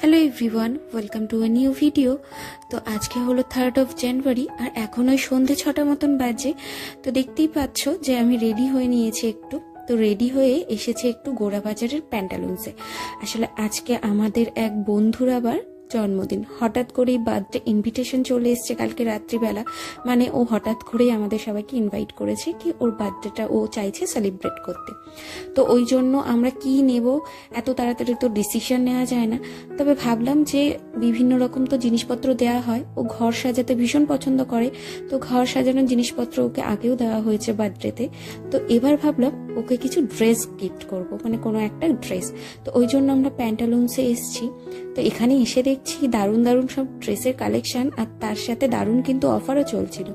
Hello everyone, welcome to a new video. তো আজকে হলো 3rd অফ জানুয়ারি আর এখন ওই সন্ধে 6টা মতন বাজে। তো দেখতেই পাচ্ছ যে আমি রেডি হয়ে নিয়েছি একটু। তো রেডি হয়ে এসেছে একটু গোড়াবাজারের প্যান্টালুন্সে। আসলে আজকে আমাদের এক বন্ধুর আবার জন্মদিন, হঠাৎ করেই বার্থডে ইনভিটেশন চলে এসছে কালকে রাত্রিবেলা। মানে ও হঠাৎ করেই আমাদের সবাইকে ইনভাইট করেছে কি ওর বার্থডেটা ও চাইছে সেলিব্রেট করতে। তো ওই জন্য আমরা কি নেব এত তাড়াতাড়ি তো ডিসিশন নেওয়া যায় না, তবে ভাবলাম যে বিভিন্ন রকম তো জিনিসপত্র দেওয়া হয়, ও ঘর সাজাতে ভীষণ পছন্দ করে, তো ঘর সাজানোর জিনিসপত্র ওকে আগেও দেওয়া হয়েছে বার্থডেতে। তো এবার ভাবলাম ওকে কিছু ড্রেস গিফট করব, মানে কোনো একটা ড্রেস। তো ওই জন্য আমরা প্যান্টালুন্সে এসেছি। তো এখানে এসে দেখছি দারুণ দারুণ সব ড্রেসের কালেকশন, আর তার সাথে দারুণ কিন্তু অফারও চলছিল।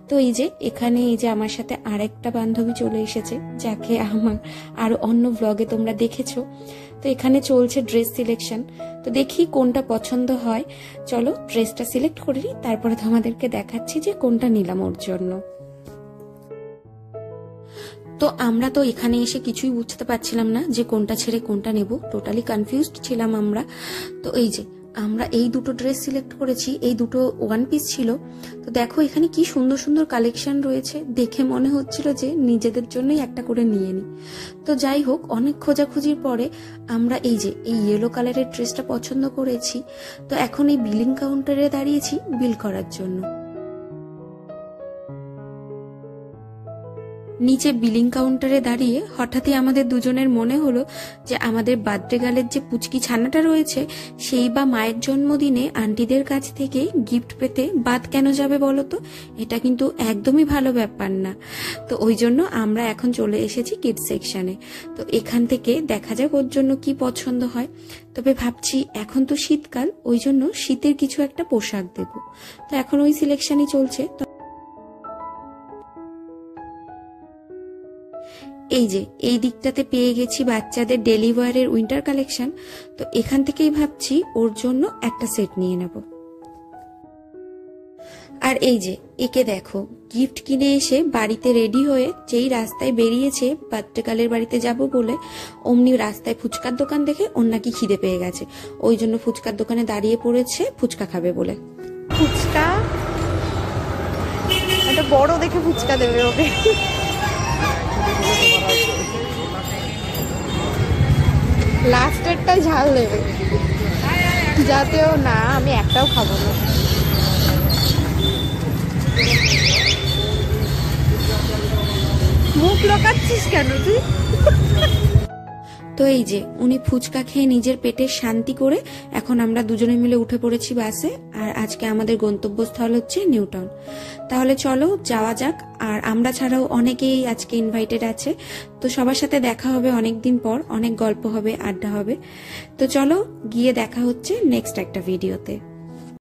তো এই যে এখানে এই যে আমার সাথে আরেকটা বান্ধবী চলে এসেছে, যাকে আমার আরো অন্য ব্লগে তোমরা দেখেছো। তো এখানে চলছে ড্রেস সিলেকশন। তো দেখি কোনটা পছন্দ হয়। চলো ড্রেসটা সিলেক্ট করে নিই, তারপরে তোমাদেরকে দেখাচ্ছি যে কোনটা নিলাম ওর জন্য। তো আমরা তো এখানে এসে কিছুই বুঝতে পারছিলাম না যে কোনটা ছেড়ে কোনটা নেব, টোটালি কনফিউজড ছিলাম আমরা। তো এই যে আমরা এই দুটো ড্রেস সিলেক্ট করেছি, এই দুটো ওয়ান পিস ছিল। তো দেখো এখানে কি সুন্দর সুন্দর কালেকশন রয়েছে, দেখে মনে হচ্ছিল যে নিজেদের জন্যই একটা করে নিয়ে নিই। তো যাই হোক, অনেক খোঁজাখুঁজির পরে আমরা এই যে এই ইয়েলো কালারের ড্রেসটা পছন্দ করেছি। তো এখন এই বিলিং কাউন্টারে দাঁড়িয়েছি বিল করার জন্য। নিচে বিলিং কাউন্টারে দাঁড়িয়ে হঠাৎই আমাদের দুজনের মনে হলো যে আমাদের বার্থডে গার্লের যে পুচকি ছানাটা রয়েছে, সেই বা মায়ের জন্মদিনে আন্টিদের কাছ থেকে গিফট পেতে বাদ কেন যাবে বলো তো? এটা কিন্তু একদমই ভালো ব্যাপার না। তো ওই জন্য আমরা এখন চলে এসেছি কিডস সেকশনে। তো এখান থেকে দেখা যাক ওর জন্য কি পছন্দ হয়। তবে ভাবছি এখন তো শীতকাল, ওই জন্য শীতের কিছু একটা পোশাক দেব। তো এখন ওই সিলেকশনই চলছে। এই যে এই দিকটাতে পেয়ে গেছি বাচ্চাদের ডেলি ওয়্যারের উইন্টার কালেকশন। তো এখান থেকেই ভাবছি ওর জন্য একটা সেট নিয়ে নেব। আর এই যে একে দেখো, গিফট কিনে এসে বাড়িতে রেডি হয়ে যেই রাস্তায় বেরিয়েছে বার্থডে গার্লের বাড়িতে যাব বলে, অমনি রাস্তায় ফুচকার দোকান দেখে ওর নাকি খিদে পেয়ে গেছে, ওই জন্য ফুচকার দোকানে দাঁড়িয়ে পড়েছে ফুচকা খাবে বলে। ফুচকা একটা বড় দেখে ফুচকা দেবে ওকে। লাস্টেরটা ঝাল দেবে যাতেও না আমি একটাও খাবো না। মুখ লুকাচ্ছিস কেন তুই? তো এই যে উনি ফুচকা খেয়ে নিজের পেটের শান্তি করে এখন আমরা দুজনে মিলে উঠে পড়েছি বাসে। আর আজকে আমাদের গন্তব্যস্থল হচ্ছে নিউ টাউন। তাহলে চলো যাওয়া যাক। আর আমরা ছাড়াও অনেকেই আজকে ইনভাইটেড আছে, তো সবার সাথে দেখা হবে অনেকদিন পর, অনেক গল্প হবে, আড্ডা হবে। তো চলো গিয়ে দেখা হচ্ছে নেক্সট একটা ভিডিওতে।